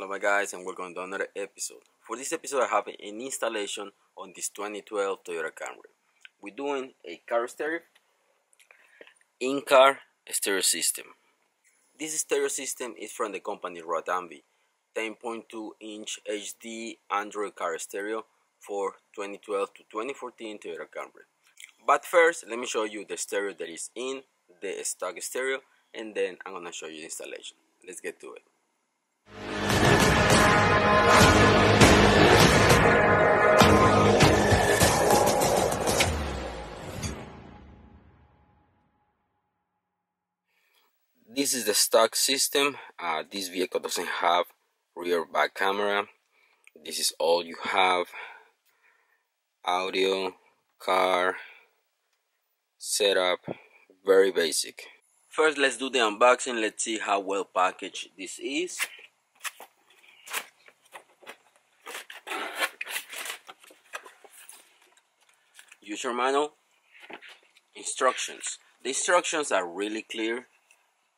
Hello my guys, and welcome to another episode. For this episode I have an installation on this 2012 Toyota Camry. We're doing a car stereo, in-car stereo system. This stereo system is from the company Roadanvi, 10.2-inch HD Android car stereo for 2012 to 2014 Toyota Camry. But first, let me show you the stereo that is in the stock stereo, and then I'm gonna show you the installation. Let's get to it. This is the stock system. This vehicle doesn't have rear back camera. This is all you have. Audio, car, setup, very basic. First, let's do the unboxing. Let's see how well packaged this is. User manual, instructions. The instructions are really clear,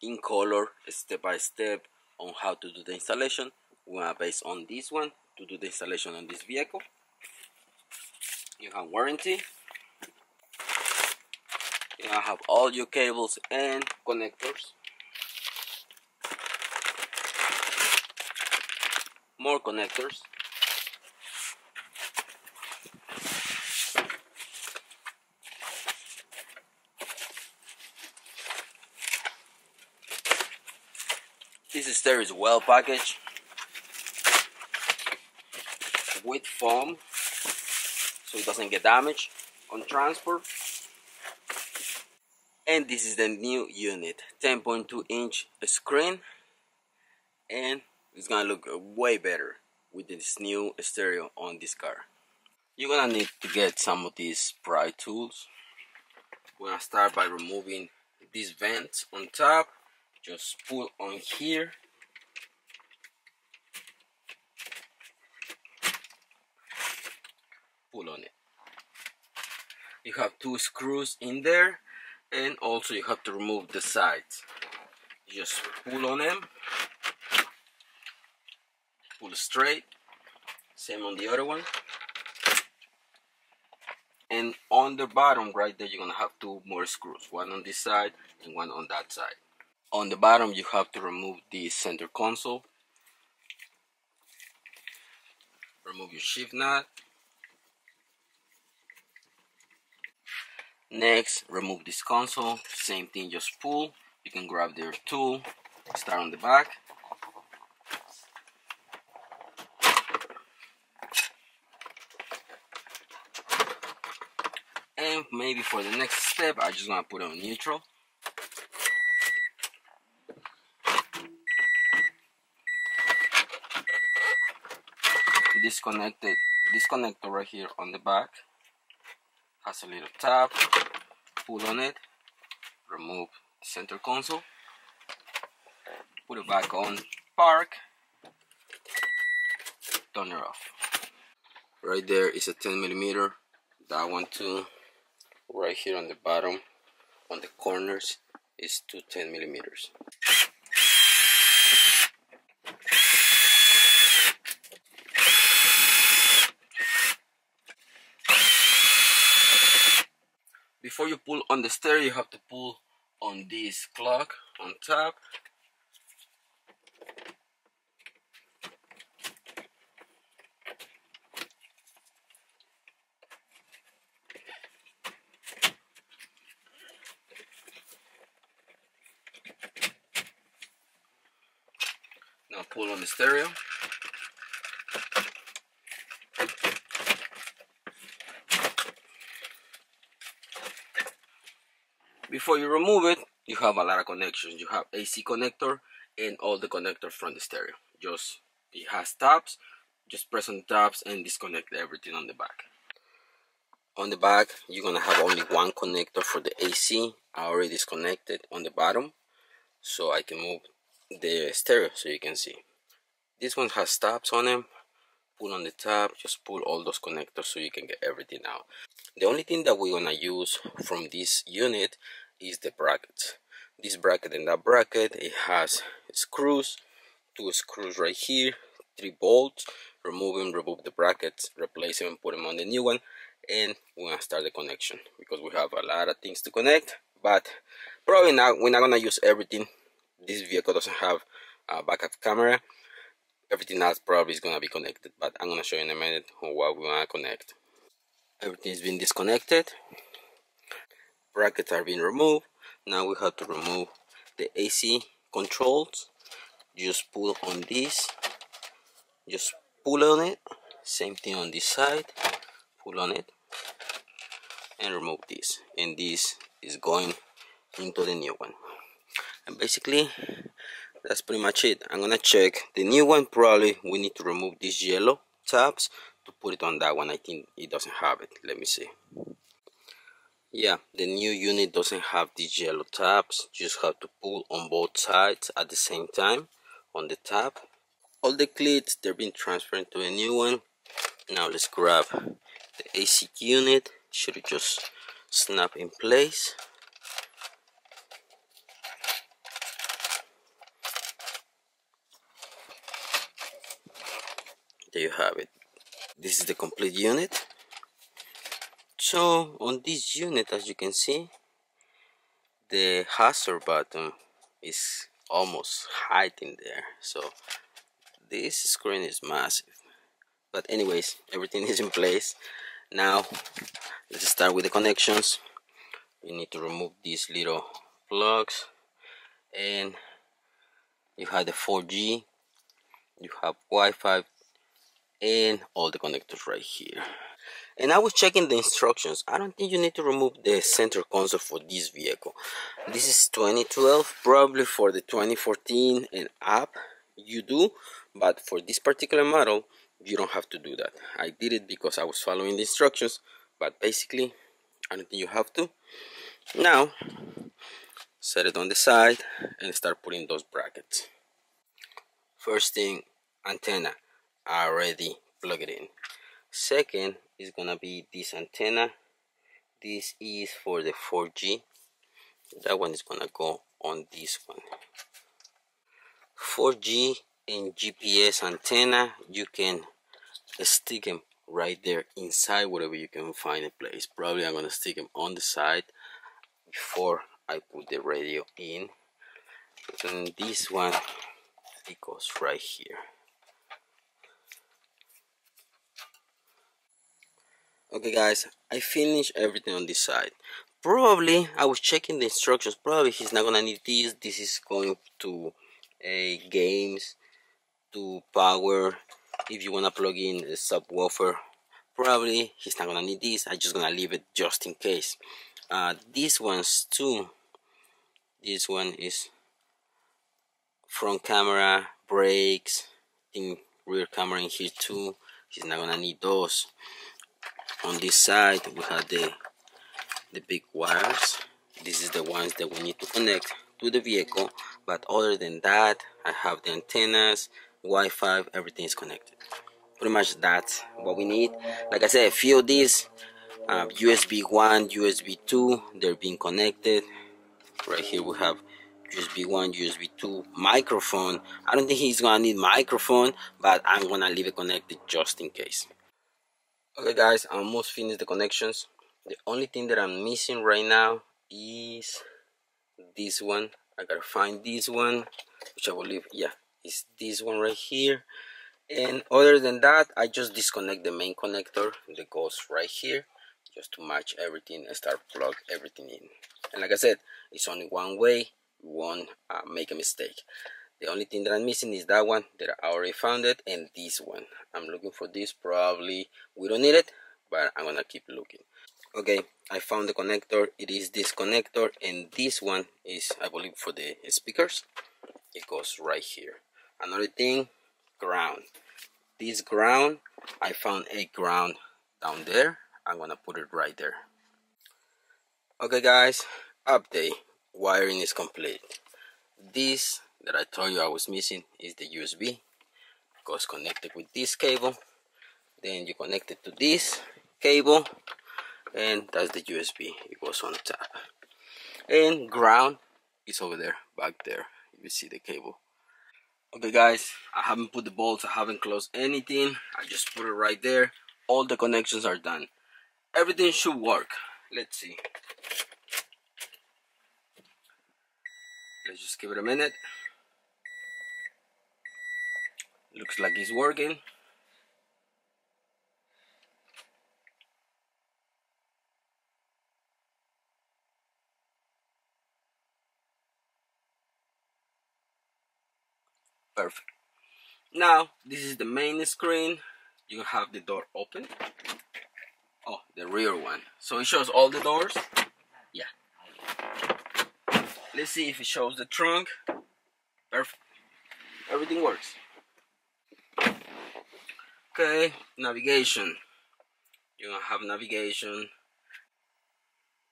in color, step by step on how to do the installation. We are based on this one to do the installation on this vehicle. You have warranty. You have all your cables and connectors. More connectors. This stereo is well packaged with foam so it doesn't get damaged on transport. And this is the new unit, 10.2-inch screen, and it's gonna look way better with this new stereo on this car. You're gonna need to get some of these pry tools. We're gonna start by removing these vents on top. Just pull on here. Pull on it. You have two screws in there, and also you have to remove the sides. Just pull on them. Pull straight. Same on the other one. And on the bottom right there, you're gonna have two more screws. One on this side and one on that side. On the bottom, you have to remove the center console. Remove your shift nut. Next, remove this console. Same thing, just pull. You can grab their tool. Start on the back. And maybe for the next step, I just want to put it on neutral. This connector right here on the back has a little tab. Pull on it, remove the center console, put it back on park, turn it off. Right there is a 10mm. That one too. Right here on the bottom, on the corners, is two 10mm. Before you pull on the stereo, you have to pull on this clock on top. Now pull on the stereo. Before you remove it, you have a lot of connections. You have AC connector and all the connectors from the stereo. It has tabs. Just press on the tabs and disconnect everything on the back. On the back, you're gonna have only one connector for the AC. I already disconnected on the bottom, so I can move the stereo so you can see. This one has tabs on them. Pull on the tab, just pull all those connectors so you can get everything out. The only thing that we're gonna use from this unit is the brackets. This bracket and that bracket, it has screws, two screws right here, 3 bolts, remove the brackets, replace them, put them on the new one, and we're gonna start the connection because we have a lot of things to connect. But probably not, we're not gonna use everything. This vehicle doesn't have a backup camera. Everything else probably is gonna be connected, but I'm gonna show you in a minute what we wanna connect. Everything's been disconnected. Brackets are being removed. Now we have to remove the AC controls. Just pull on this. Just pull on it. Same thing on this side. Pull on it and remove this. And this is going into the new one. And basically, that's pretty much it. I'm gonna check the new one. Probably we need to remove these yellow tabs to put it on that one. I think it doesn't have it. Let me see. Yeah, the new unit doesn't have these yellow tabs. You just have to pull on both sides at the same time on the tab. All the clips, they're being transferred to a new one. Now let's grab the AC unit. Should just snap in place. There you have it. This is the complete unit. So on this unit, as you can see, the hazard button is almost hiding there. So this screen is massive. But anyways, everything is in place. Now let's start with the connections. You need to remove these little plugs, and you have the 4G, you have Wi-Fi, and all the connectors right here. And I was checking the instructions. I don't think you need to remove the center console for this vehicle. This is 2012, probably for the 2014 and up you do, but for this particular model you don't have to do that. I did it because I was following the instructions, but basically I don't think you have to. Now set it on the side and start putting those brackets. First thing, antenna. I already plug it in. Second is gonna be this antenna. This is for the 4G. That one is gonna go on this one. 4G and GPS antenna, you can stick them right there inside wherever you can find a place. Probably I'm gonna stick them on the side before I put the radio in. And this one, it goes right here. Okay guys, I finished everything on this side. Probably I was checking the instructions. Probably he's not gonna need this. This is going to games, to power. If you wanna plug in a subwoofer, probably he's not gonna need this. I'm just gonna leave it just in case. These ones too. This one is front camera, brakes, in rear camera in here too. He's not gonna need those. On this side we have the big wires. This is the ones that we need to connect to the vehicle, but other than that I have the antennas, Wi-Fi, everything is connected. Pretty much that's what we need. Like I said, a few of these USB 1, USB 2, they're being connected. Right here we have USB 1, USB 2, microphone. I don't think he's gonna need microphone, but I'm gonna leave it connected just in case. Okay guys, I almost finished the connections. The only thing that I'm missing right now is this one. I gotta find this one, which I believe, yeah, is this one right here. And other than that, I just disconnect the main connector that goes right here, just to match everything and start plug everything in. And like I said, it's only one way. You won't make a mistake. The only thing that I'm missing is that one that I already found it, and this one. I'm looking for this. Probably we don't need it, but I'm gonna keep looking. Okay, I found the connector. It is this connector, and this one is, I believe, for the speakers. It goes right here. Another thing, ground. This ground, I found a ground down there. I'm gonna put it right there. Okay guys, update. Wiring is complete. This that I told you I was missing is the USB. Goes connected with this cable. Then you connect it to this cable, and that's the USB. It goes on top. And ground is over there, back there. You see the cable. Okay guys, I haven't put the bolts, I haven't closed anything, I just put it right there. All the connections are done. Everything should work. Let's see. Let's just give it a minute. Looks like it's working. Perfect. Now, this is the main screen. You have the door open. Oh, the rear one. So it shows all the doors. Yeah. Let's see if it shows the trunk. Perfect. Everything works. Okay, navigation. You're gonna have navigation.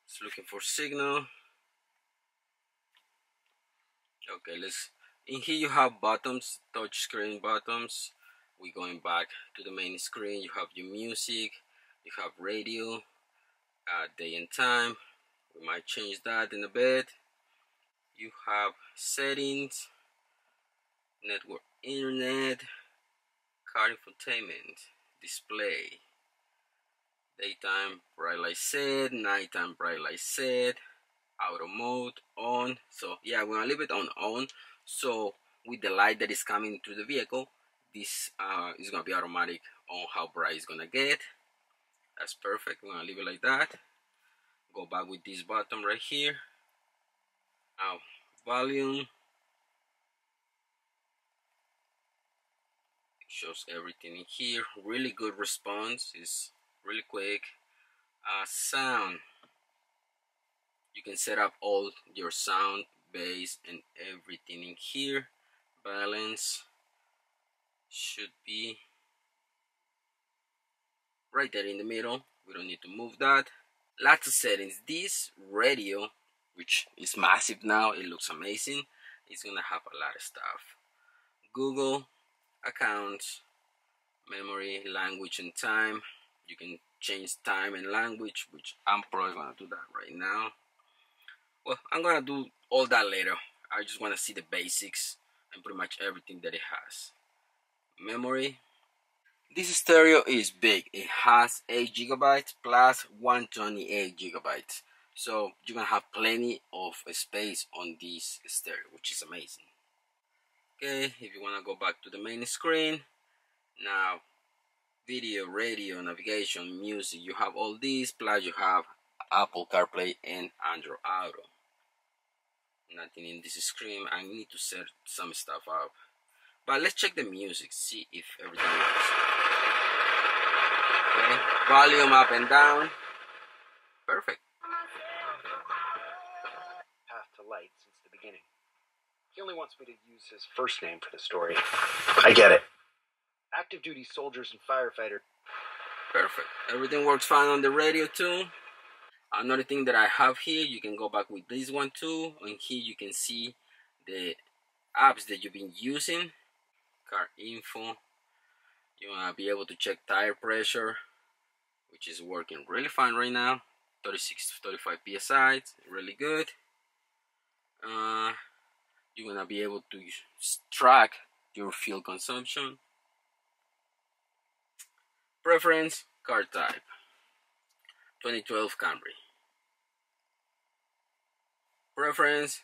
It's looking for signal. Okay, in here you have buttons, touch screen buttons. We're going back to the main screen. You have your music, you have radio, day and time. We might change that in a bit. You have settings, network internet, car infotainment, display, daytime bright light set, nighttime bright light set, auto mode on. So yeah, we're gonna leave it on. So with the light that is coming through the vehicle, this is gonna be automatic on how bright it's gonna get. That's perfect. We're gonna leave it like that. Go back with this button right here. Now volume. It shows everything in here. Really good response. It's really quick. Sound. You can set up all your sound, bass, and everything in here. Balance should be right there in the middle. We don't need to move that. Lots of settings. This radio, which is massive now, it looks amazing. It's gonna have a lot of stuff. Google, accounts, memory, language, and time. You can change time and language, which I'm probably gonna do that right now. Well, I'm gonna do all that later. I just wanna see the basics and pretty much everything that it has. Memory. This stereo is big. It has 8 gigabytes plus 128 gigabytes. So you're gonna have plenty of space on this stereo, which is amazing. Okay, if you wanna go back to the main screen, now video, radio, navigation, music, you have all these, plus you have Apple CarPlay and Android Auto. Nothing in this screen. I need to set some stuff up. But let's check the music, see if everything works. Okay, volume up and down. Perfect. Path to light since the beginning. He only wants me to use his first name for the story. I get it. Active duty soldiers and firefighter. Perfect. Everything works fine on the radio too. Another thing that I have here, you can go back with this one too. And here you can see the apps that you've been using. Car info. You want to be able to check tire pressure, which is working really fine right now. 36 to 35 psi, really good. You're gonna be able to track your fuel consumption. Preference, car type, 2012 Camry. Preference,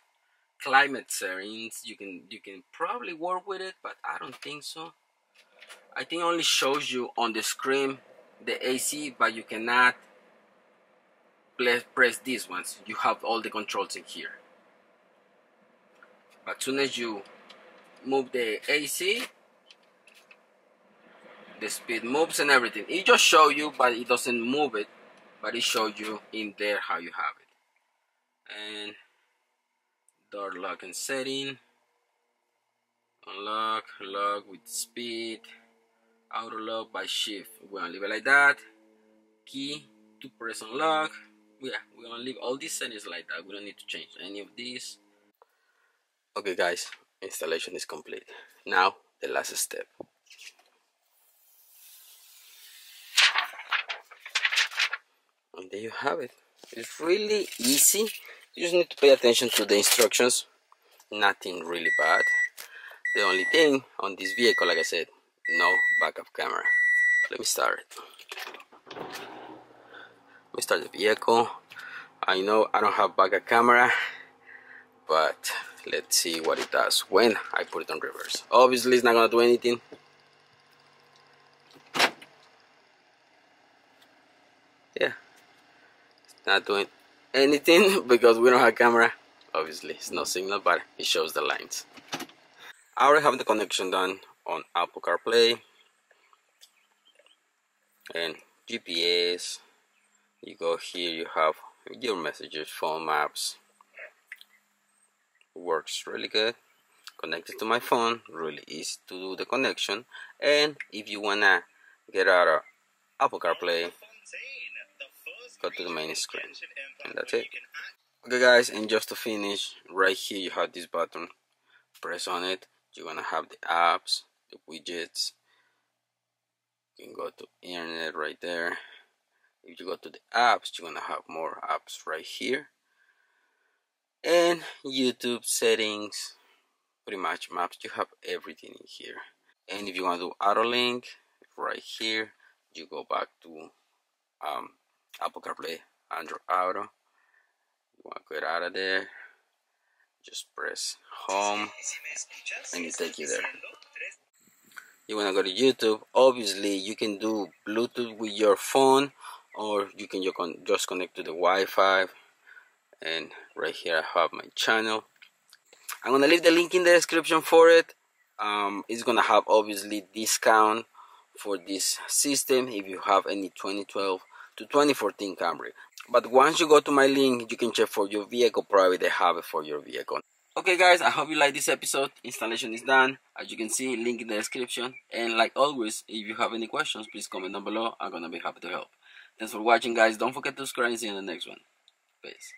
climate settings. You can probably work with it, but I don't think so. I think it only shows you on the screen the AC, but you cannot press these ones. You have all the controls in here. But as soon as you move the AC, the speed moves and everything. It just shows you, but it doesn't move it. But it shows you in there how you have it. And door lock and setting. Unlock, lock with speed. Auto lock by shift. We're gonna leave it like that. Key to press unlock. Yeah, we're gonna leave all these settings like that. We don't need to change any of these. Okay guys, installation is complete. Now the last step. And there you have it. It's really easy. You just need to pay attention to the instructions. Nothing really bad. The only thing on this vehicle, like I said, no backup camera. Let me start it. Let me start the vehicle. I know I don't have backup camera, but let's see what it does when I put it on reverse. Obviously it's not gonna do anything. Yeah, it's not doing anything because we don't have camera. Obviously it's no signal, but it shows the lines. I already have the connection done on Apple CarPlay and GPS. You go here, you have your messages, phone maps. Works really good. Connected to my phone, really easy to do the connection. And if you wanna get out of Apple CarPlay, go to the main screen, and that's it. Okay guys, and just to finish, right here you have this button. Press on it, you're gonna have the apps, the widgets. You can go to internet right there. If you go to the apps, you're gonna have more apps right here. And YouTube settings, pretty much maps, you have everything in here. And if you want to do auto link, right here you go back to Apple CarPlay, Android Auto. You want to get out of there, just press home and it takes you there. You want to go to YouTube, obviously you can do Bluetooth with your phone, or you can just connect to the Wi-Fi. And right here I have my channel. I'm gonna leave the link in the description for it. It's gonna have obviously discount for this system if you have any 2012 to 2014 Camry. But once you go to my link, you can check for your vehicle. Probably they have it for your vehicle. Okay guys, I hope you like this episode. Installation is done. As you can see, link in the description. And like always, if you have any questions, please comment down below. I'm gonna be happy to help. Thanks for watching guys. Don't forget to subscribe and see you in the next one. Peace.